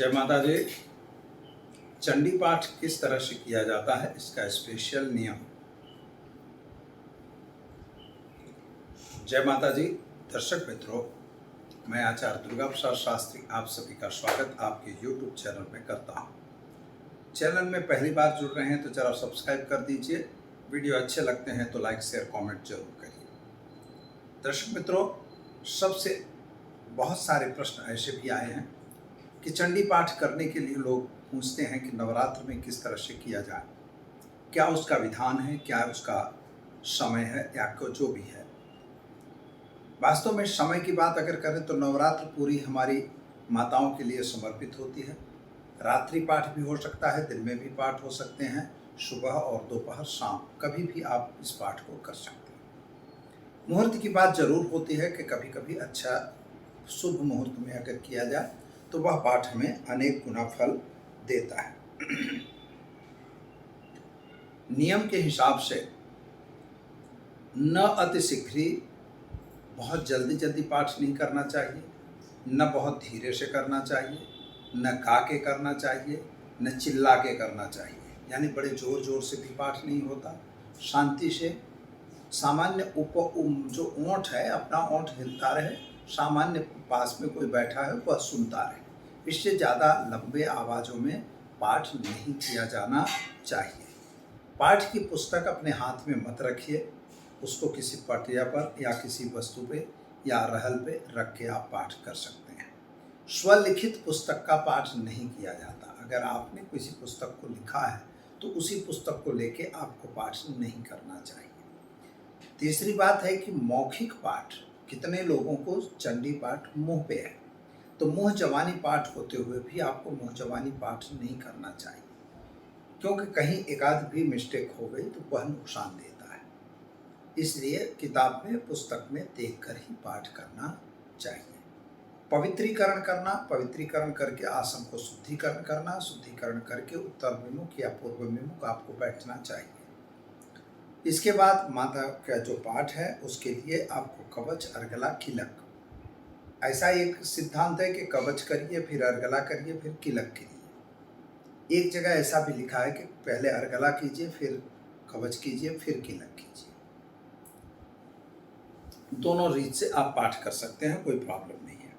जय माता दी। चंडी पाठ किस तरह से किया जाता है, इसका स्पेशल नियम। जय माता जी। दर्शक मित्रों, मैं आचार्य दुर्गा प्रसाद शास्त्री आप सभी का स्वागत आपके YouTube चैनल में करता हूं। चैनल में पहली बार जुड़ रहे हैं तो जरा सब्सक्राइब कर दीजिए। वीडियो अच्छे लगते हैं तो लाइक शेयर कमेंट जरूर करिए। दर्शक मित्रों, सबसे बहुत सारे प्रश्न ऐसे भी आए हैं कि चंडी पाठ करने के लिए लोग पूछते हैं कि नवरात्र में किस तरह से किया जाए, क्या उसका विधान है, क्या उसका समय है, या जो भी है। वास्तव में समय की बात अगर करें तो नवरात्र पूरी हमारी माताओं के लिए समर्पित होती है। रात्रि पाठ भी हो सकता है, दिन में भी पाठ हो सकते हैं, सुबह और दोपहर शाम कभी भी आप इस पाठ को कर सकते हैं। मुहूर्त की बात जरूर होती है कि कभी कभी अच्छा शुभ मुहूर्त में अगर किया जाए तो वह पाठ हमें अनेक गुना फल देता है। नियम के हिसाब से न अति शीघ्र ही बहुत जल्दी जल्दी पाठ नहीं करना चाहिए, न बहुत धीरे से करना चाहिए, न गा के करना चाहिए, न चिल्ला के करना चाहिए। यानी बड़े जोर जोर से भी पाठ नहीं होता, शांति से सामान्य जो ओंठ है अपना ओंठ हिलता रहे, सामान्य पास में कोई बैठा है वह सुनता रहे। इससे ज़्यादा लंबे आवाज़ों में पाठ नहीं किया जाना चाहिए। पाठ की पुस्तक अपने हाथ में मत रखिए, उसको किसी पटिया पर या किसी वस्तु पे या रहल पे रख के आप पाठ कर सकते हैं। स्वलिखित पुस्तक का पाठ नहीं किया जाता। अगर आपने किसी पुस्तक को लिखा है तो उसी पुस्तक को लेके आपको पाठ नहीं करना चाहिए। तीसरी बात है कि मौखिक पाठ, कितने लोगों को चंडी पाठ मुंह पे है, तो मुंह जबानी पाठ होते हुए भी आपको मुंह जबानी पाठ नहीं करना चाहिए, क्योंकि कहीं एकाध भी मिस्टेक हो गई तो वह नुकसान देता है। इसलिए किताब में पुस्तक में देखकर ही पाठ करना चाहिए। पवित्रीकरण करना, पवित्रीकरण करके आसन को शुद्धिकरण करना, शुद्धिकरण करके उत्तर विमुख या पूर्व विमुख आपको बैठना चाहिए। इसके बाद माता का जो पाठ है उसके लिए आपको कवच, अर्गला, किलक, ऐसा एक सिद्धांत है कि कवच करिए, फिर अर्गला करिए, फिर किलक करिए। एक जगह ऐसा भी लिखा है कि पहले अर्गला कीजिए, फिर कवच कीजिए, फिर किलक कीजिए। दोनों रीत से आप पाठ कर सकते हैं, कोई प्रॉब्लम नहीं है।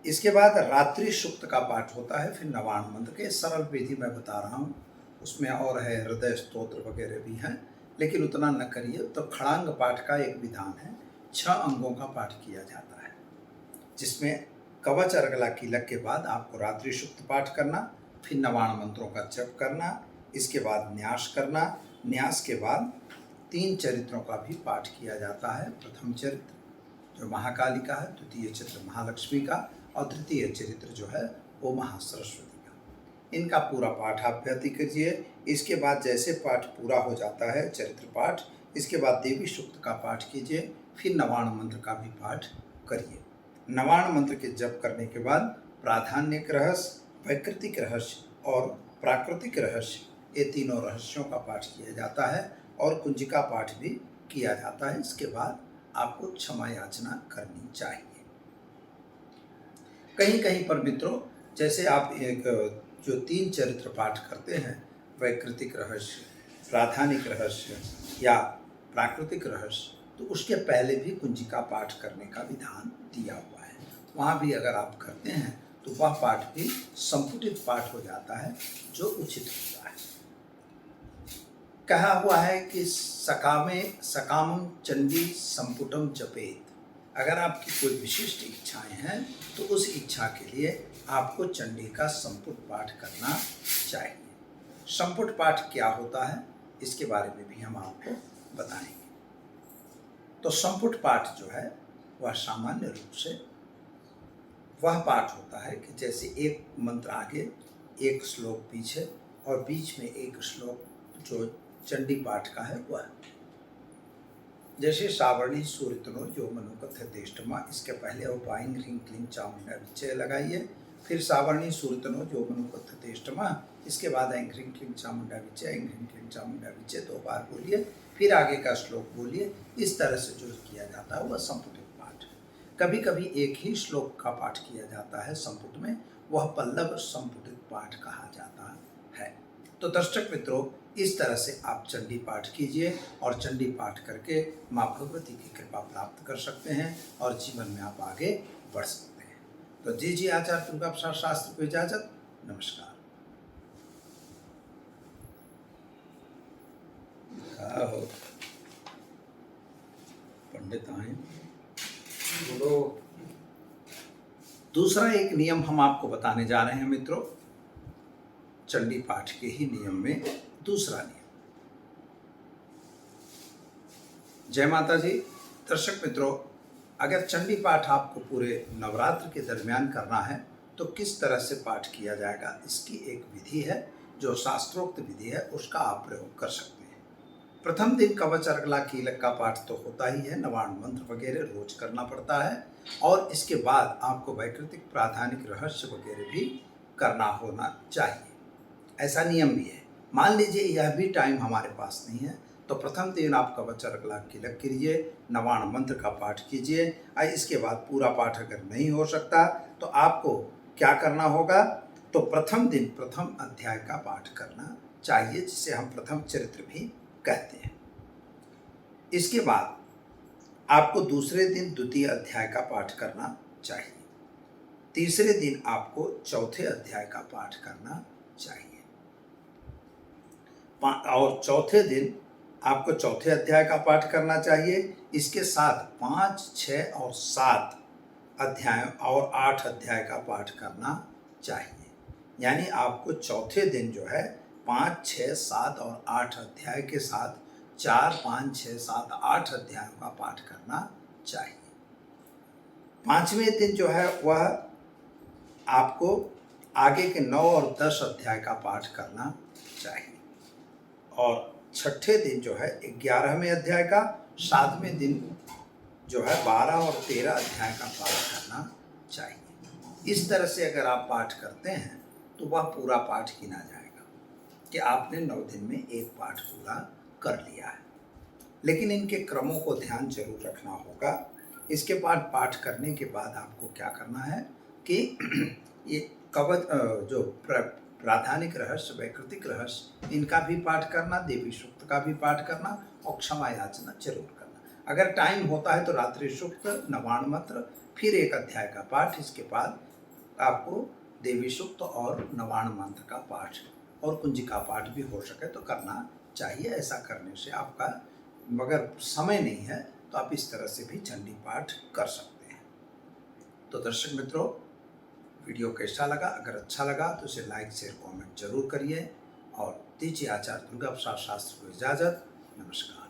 इसके बाद रात्रि सूक्त का पाठ होता है, फिर नवाण मंत्र के सरल विधि मैं बता रहा हूँ। उसमें और है हृदय स्तोत्र वगैरह भी हैं, लेकिन उतना न करिए। तो खड़ांग पाठ का एक विधान है, 6 अंगों का पाठ किया जाता है, जिसमें कवच, अर्गला, किलक के बाद आपको रात्रि सूक्त पाठ करना, फिर नवाण मंत्रों का जप करना, इसके बाद न्यास करना। न्यास के बाद 3 चरित्रों का भी पाठ किया जाता है। प्रथम चरित्र जो महाकाली का है, द्वितीय चरित्र महालक्ष्मी का, और तृतीय चरित्र जो है वो महासरस्वती का। इनका पूरा पाठ आप व्यक्ति कीजिए। इसके बाद जैसे पाठ पूरा हो जाता है चरित्र पाठ, इसके बाद देवी सूक्त का पाठ कीजिए, फिर नवाण मंत्र का भी पाठ करिए। नवाण मंत्र के जप करने के बाद प्राधान्यक रहस्य, वैकृतिक रहस्य और प्राकृतिक रहस्य, ये तीनों रहस्यों का पाठ किया जाता है और कुंजिका पाठ भी किया जाता है। इसके बाद आपको क्षमा याचना करनी चाहिए। कहीं कहीं पर मित्रों, जैसे आप एक जो 3 चरित्र पाठ करते हैं, वैकृतिक रहस्य, प्राधानिक रहस्य या प्राकृतिक रहस्य, तो उसके पहले भी कुंजिका पाठ करने का विधान दिया हुआ है। वहाँ भी अगर आप करते हैं तो वह पाठ भी संपुटित पाठ हो जाता है, जो उचित होता है। कहा हुआ है कि सकामं चंडी संपुटम जपेत। अगर आपकी कोई विशिष्ट इच्छाएं हैं तो उस इच्छा के लिए आपको चंडी का संपुट पाठ करना चाहिए। संपुट पाठ क्या होता है इसके बारे में भी हम आपको बताएंगे। तो संपुट पाठ जो है वह सामान्य रूप से वह पाठ होता है कि जैसे एक मंत्र आगे, एक श्लोक पीछे, और बीच में एक श्लोक जो चंडी पाठ का है वह, जैसे सावर्णी सूर्यतनो जो मनुकथ देष्टमा, इसके पहले वो पाइंग ह्रीं क्लीं चामुंडा विचय लगाइए, फिर सावर्णी सूर्यतनो जो मनुकथ देष्टमा, इसके बाद ऐं ह्रीं क्लीं चामुंडा विचय, ऐं ह्रीं क्लीं चामुंडा विचय 2 बार बोलिए, फिर आगे का श्लोक बोलिए। इस तरह से जो किया जाता है वह संपुटित पाठ है। कभी कभी एक ही श्लोक का पाठ किया जाता है संपुट में, वह पल्लव संपुटित पाठ कहा जाता है। तो दर्शक मित्रों, इस तरह से आप चंडी पाठ कीजिए और चंडी पाठ करके माँ भगवती की कृपा प्राप्त कर सकते हैं और जीवन में आप आगे बढ़ सकते हैं। तो दीजिए आचार्य दुर्गा प्रसाद शास्त्री को इजाजत। नमस्कार। पंडित आए बोलो। दूसरा एक नियम हम आपको बताने जा रहे हैं मित्रों, चंडी पाठ के ही नियम में दूसरा नियम। जय माता जी। दर्शक मित्रों, अगर चंडी पाठ आपको पूरे नवरात्र के दरमियान करना है तो किस तरह से पाठ किया जाएगा, इसकी एक विधि है, जो शास्त्रोक्त विधि है, उसका आप प्रयोग कर सकते हैं। प्रथम दिन कवच अर्गला कीलक का पाठ तो होता ही है, नवाण मंत्र वगैरह रोज करना पड़ता है, और इसके बाद आपको वैकृतिक प्राधानिक रहस्य वगैरह भी करना होना चाहिए, ऐसा नियम भी है। मान लीजिए यह भी टाइम हमारे पास नहीं है तो प्रथम दिन आप कवच अर्गला कीलक कीजिए, नवाण मंत्र का पाठ कीजिए, और इसके बाद पूरा पाठ अगर नहीं हो सकता तो आपको क्या करना होगा, तो प्रथम दिन प्रथम अध्याय का पाठ करना चाहिए, जिसे हम प्रथम चरित्र भी कहते हैं। इसके बाद आपको दूसरे दिन द्वितीय अध्याय का पाठ करना चाहिए। तीसरे दिन आपको चौथे अध्याय का पाठ करना चाहिए, और चौथे दिन आपको चौथे अध्याय का पाठ करना चाहिए। इसके साथ 5, 6 और 7 अध्याय और 8 अध्याय का पाठ करना चाहिए। यानी आपको चौथे दिन जो है 5, 6, 7 और 8 अध्याय के साथ 4, 5, 6, 7, 8 अध्यायों का पाठ करना चाहिए। पांचवें दिन जो है वह आपको आगे के 9 और 10 अध्याय का पाठ करना चाहिए, और छठे दिन जो है 11वें अध्याय का, 7वें दिन जो है 12 और 13 अध्याय का पाठ करना चाहिए। इस तरह से अगर आप पाठ करते हैं तो वह पूरा पाठ गिना जाएगा कि आपने 9 दिन में एक पाठ पूरा कर लिया है। लेकिन इनके क्रमों को ध्यान जरूर रखना होगा। इसके बाद पाठ करने के बाद आपको क्या करना है कि ये कवच जो प्राधानिक रहस्य, वैकृतिक रहस्य, इनका भी पाठ करना, देवी सूक्त का भी पाठ करना, और क्षमा याचना जरूर करना। अगर टाइम होता है तो रात्रि सूक्त, नवाण मंत्र, फिर एक अध्याय का पाठ, इसके बाद आपको देवी सूक्त और नवाण मंत्र का पाठ और कुंजिका पाठ भी हो सके तो करना चाहिए। ऐसा करने से आपका, मगर समय नहीं है तो आप इस तरह से भी चंडी पाठ कर सकते हैं। तो दर्शक मित्रों, वीडियो कैसा लगा? अगर अच्छा लगा तो इसे लाइक, शेयर, कमेंट जरूर करिए, और दीजिए आचार्य दुर्गा प्रसाद शास्त्री को इजाज़त। नमस्कार।